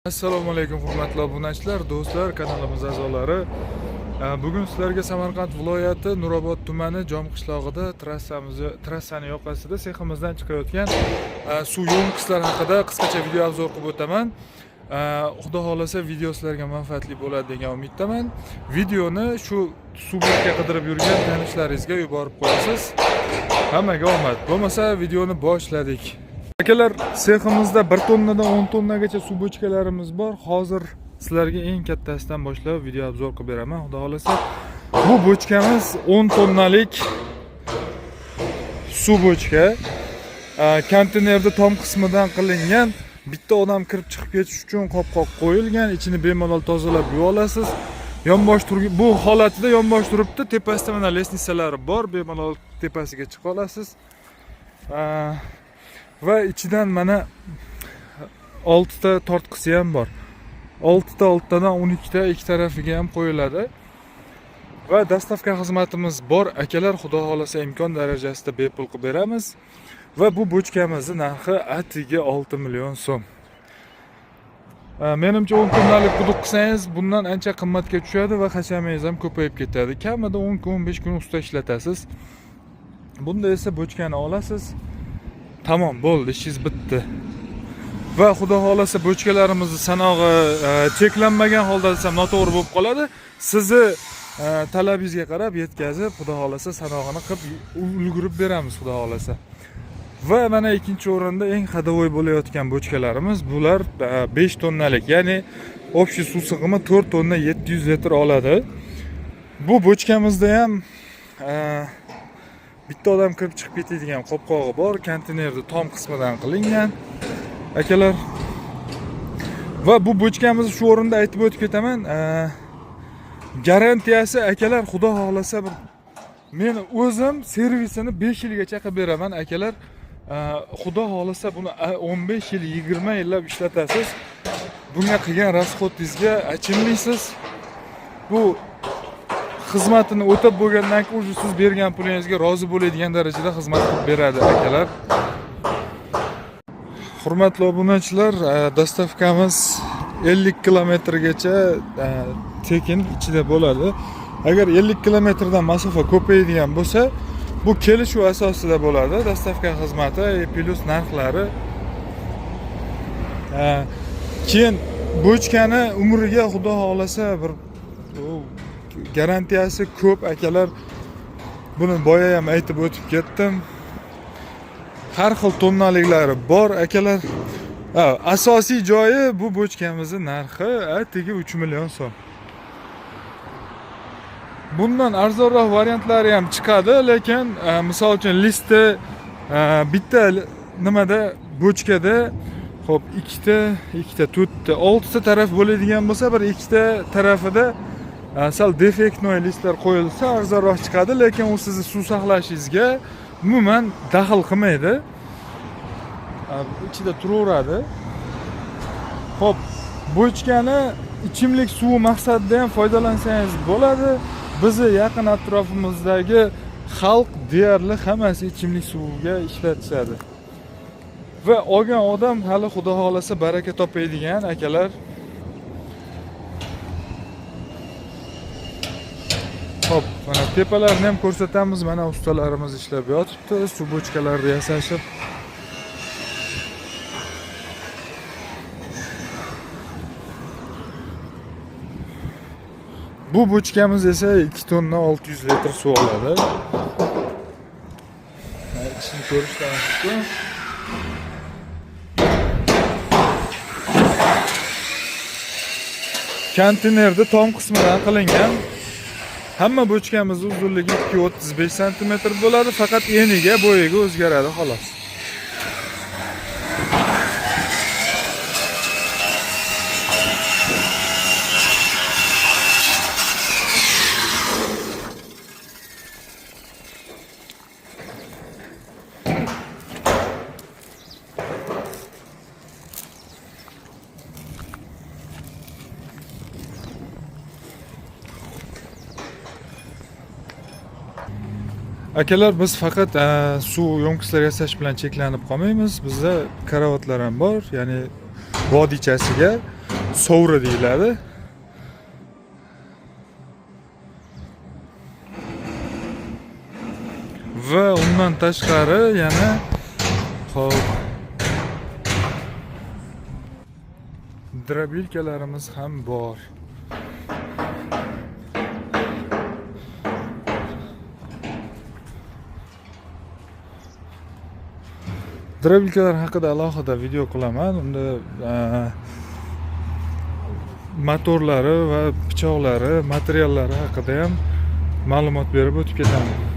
Assalomu alaykum hurmatli obunachilar, do'stlar, kanalimiz a'zolari. Bugun sizlarga Samarqand viloyati Nurobod tumani Jom qishlog'ida trassani yoqasida seximizdan chiqayotgan suv yo'nqislar haqida qisqacha video obzor qilib o'taman. Xudo xolasa video sizlarga manfaatli bo'ladi degan umiddaman. Videoni shu suvga qidirib yurgan tanishlaringizga yuborib qo'yasiz. Hammaga omad. Bo'lmasa videoni boshladik. Akalar, seximizda 1 tonnadan 10 tonnagacha suv bochkalarimiz bor. Hozir sizlarga eng kattasidan boshlab video obzor qilib beraman. Xudo xolasa, bu bochkamiz 10 tonnalik suv bochka. Konteynerda tom qismidan qilingan. Bitta odam kirib chiqib ketish uchun qopqoq qo'yilgan. Ichini bemalol tozalab yuvib olasiz. Yonbosh turib, bu holatida yonbosh turibdi. Tepasida mana lesnitsalari bor. Bemalol tepasiga chiqa olasiz. Va ichidan mana 6 ta tortqisi ham bor. 6 tadan 12 ta ikki tarafiga ham qo'yiladi. Va dastavka xizmatimiz bor. Akalar, xudo xolasa imkon darajasida bepul qilib beramiz. Va bu bochkamizning narxi atiga 6 million so'm. Menimcha 10 tonnalik quduq qilsangiz bundan ancha qimmatga tushadi va hashamangiz ham ko'payib ketadi. Kamida 10-15 kun usta ishlatasiz. Bunda esa bochkani olasiz. Tamam, bo'ldi, ishingiz bitdi. Va xudo xolasa bochkalarimizni sanog'i cheklanmagan holda desam noto'g'ri bo'lib qoladi. Sizni talabingizga qarab yetkazib, xudo xolasa sanog'ini qilib ulgurib beramiz, xudo xolasa. Va mana ikkinchi o'rinda eng hadavoy bo'layotgan bochkalarimiz, bular 5 tonnalik, ya'ni общий suv sig'imi 4 tonna 700 litr oladi. Bu bochkamizda ham bitta odam kirib chiqib ketadigan qopqog'i bor. Konteynerda tom qismidan qilingan. Akalar, va bu bochkamizni shu o'rinda aytib o'tib ketaman. Garantiyasi akalar, xudo xolasa men o'zim servisini 5 yilgacha qilib beraman. Akalar, xudo xolasa buni 15 yil, 20 yillab ishlatasiz. Bunga qilgan rasxodingizga achinmaysiz. Bu xizmatini o'tab bo'lgandan keyin siz bergan pulingizga rozi bo'ladigan darajada xizmat qilib beradi akalar. Hurmatli obunachilar, dastavkamiz 50 kilometrgacha tekin ichida bo'ladi. Agar 50 kilometrdan masofa ko'payadigan bo'lsa, bu kelishuv asosida bo'ladi. Dastavka xizmati plus narxlari. Keyin bochkani umriga xudo xolasa bir garantiyasi ko'p akalar. Buni boya ham aytib o'tib ketdim. Har xil tonnaliklari bor akalar. Asosiy joyi bu bochkamizning narxi atiga 3 million so'm. Bundan arzonroq variantlari ham chiqadi, lekin misol uchun listda bitta nimada bochkada xo'p 2 ta, 4 ta, 6 ta taraf bo'ladigan bo'lsa, bir 2 ta tarafida sal defektnoy listlar qo'yilsa arzonroq chiqadi, lekin u sizni suv saqlashingizga umuman daxl qilmaydi. Ichida turaveradi. Xo'p, bochkani ichimlik suvi maqsadida ham foydalansangiz bo'ladi. Bizni yaqin atrofimizdagi xalq deyarli hammasi ichimlik suviga ishlatishadi. Va olgan odam hali xudo xolasa baraka topadigan akalar. Hop, mana tepalarni ham ko'rsatamiz. Mana ustalarimiz ishlab yotibdi, suv bochkalarini yasashib. Bu bochkamiz esa 2 tonna 600 litr suv oladi. Ichini ko'rishdan mumkin. Konteynerda tom qismidan qilingan. Hamma bochkamiz uzunligi 235 cm bo'ladi, faqat eniga, bo'yiga o'zgaradi xolos. Akalar, biz faqat suv yo'nqislar yasash bilan cheklanib qolmaymiz. Bizda karavotlar ham bor, ya'ni vodiychasiga sovri deyiladi. Va undan tashqari yana hop drobilkalarimiz ham bor. Drobilkalar haqida alohida video qilaman. Unda motorlari va pichoqlari, materiallari haqida ham ma'lumot berib o'tib ketaman.